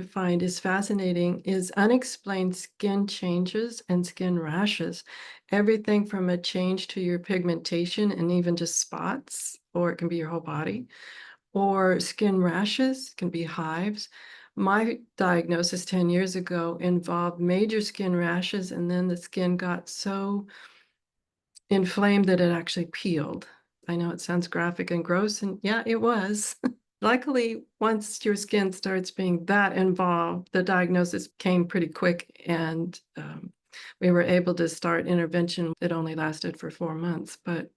I find is fascinating is unexplained skin changes and skin rashes. Everything from a change to your pigmentation and even just spots, or it can be your whole body, or skin rashes, can be hives. My diagnosis 10 years ago involved major skin rashes, and then the skin got so inflamed that it actually peeled. I know it sounds graphic and gross, and yeah, it was. Luckily, once your skin starts being that involved, the diagnosis came pretty quick, and we were able to start intervention. It only lasted for 4 months, but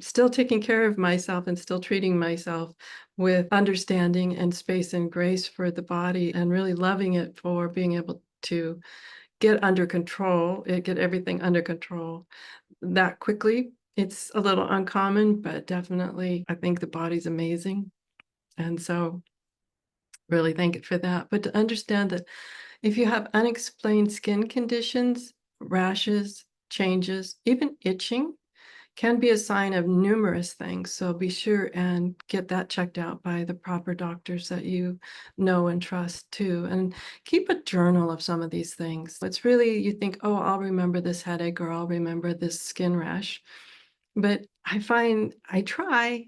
still taking care of myself and still treating myself with understanding and space and grace for the body, and really loving it for being able to get under control, get everything under control that quickly. It's a little uncommon, but definitely I think the body's amazing. And so really thank it for that. But to understand that if you have unexplained skin conditions, rashes, changes, even itching, can be a sign of numerous things. So be sure and get that checked out by the proper doctors that you know and trust too. And keep a journal of some of these things. It's really, you think, oh, I'll remember this headache or I'll remember this skin rash. But I find I try,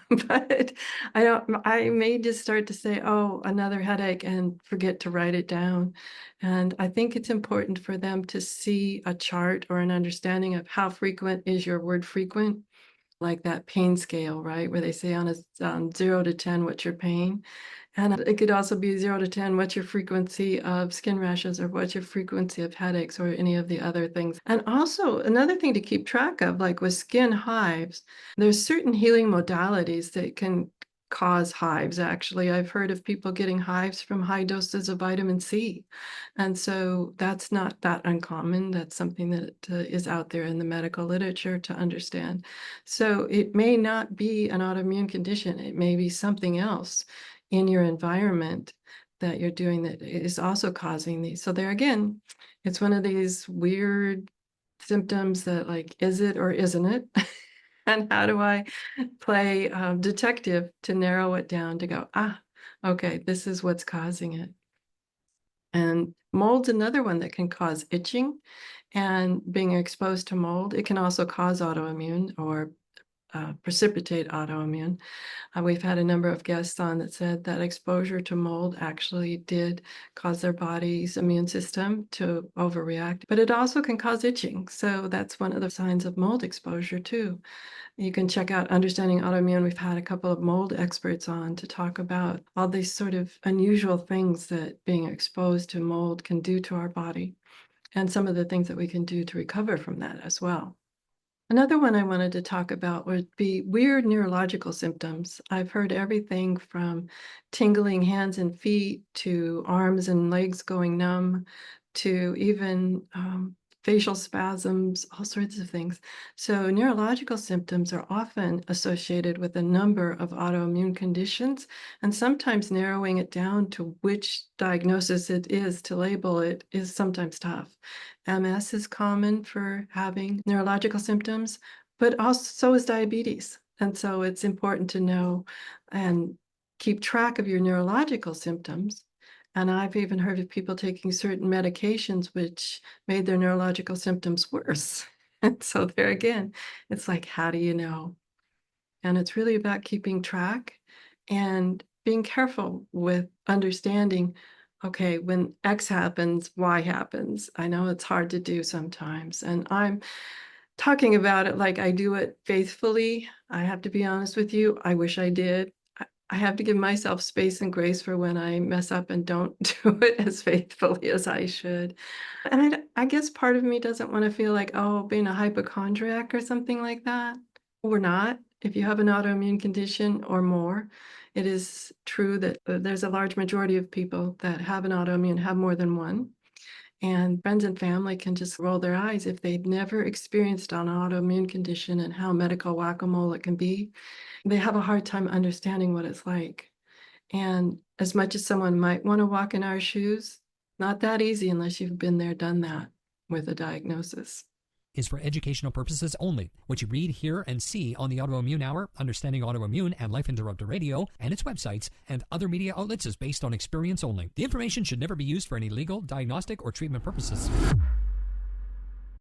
but I may just start to say, oh, another headache and forget to write it down. And I think it's important for them to see a chart or an understanding of how frequent is your word frequent, like that pain scale, right? Where they say on a 0 to 10, what's your pain? And it could also be 0 to 10, what's your frequency of skin rashes or what's your frequency of headaches or any of the other things. And also another thing to keep track of, like with skin hives, there's certain healing modalities that can cause hives. Actually, I've heard of people getting hives from high doses of vitamin C. And so that's not that uncommon. That's something that is out there in the medical literature to understand. So it may not be an autoimmune condition. It may be something else in your environment that you're doing that is also causing these. So there again, it's one of these weird symptoms that, like, is it or isn't it? And how do I play detective to narrow it down to go, ah, okay, this is what's causing it. And mold's another one that can cause itching, and being exposed to mold, it can also cause autoimmune or precipitate autoimmune. We've had a number of guests on that said that exposure to mold actually did cause their body's immune system to overreact, but it also can cause itching. So that's one of the signs of mold exposure too. You can check out Understanding Autoimmune. We've had a couple of mold experts on to talk about all these sort of unusual things that being exposed to mold can do to our body, and some of the things that we can do to recover from that as well. Another one I wanted to talk about would be weird neurological symptoms. I've heard everything from tingling hands and feet to arms and legs going numb to even facial spasms, all sorts of things. So, neurological symptoms are often associated with a number of autoimmune conditions, and sometimes narrowing it down to which diagnosis it is to label it is sometimes tough. MS is common for having neurological symptoms, but also so is diabetes. And so it's important to know and keep track of your neurological symptoms. And I've even heard of people taking certain medications which made their neurological symptoms worse. And so there again, it's like, how do you know? And it's really about keeping track and being careful with understanding, okay, when X happens, Y happens. I know it's hard to do sometimes. And I'm talking about it like I do it faithfully. I have to be honest with you. I wish I did. I have to give myself space and grace for when I mess up and don't do it as faithfully as I should. And I guess part of me doesn't want to feel like, oh, being a hypochondriac or something like that. We're not. If you have an autoimmune condition or more, it is true that there's a large majority of people that have an autoimmune have more than one. And friends and family can just roll their eyes if they've never experienced an autoimmune condition and how medical whack-a-mole it can be. They have a hard time understanding what it's like. And as much as someone might want to walk in our shoes, not that easy unless you've been there, done that with a diagnosis. is for educational purposes only. What you read, hear, and see on the Autoimmune Hour, Understanding Autoimmune, and Life Interrupted Radio, and its websites, and other media outlets is based on experience only. The information should never be used for any legal, diagnostic, or treatment purposes.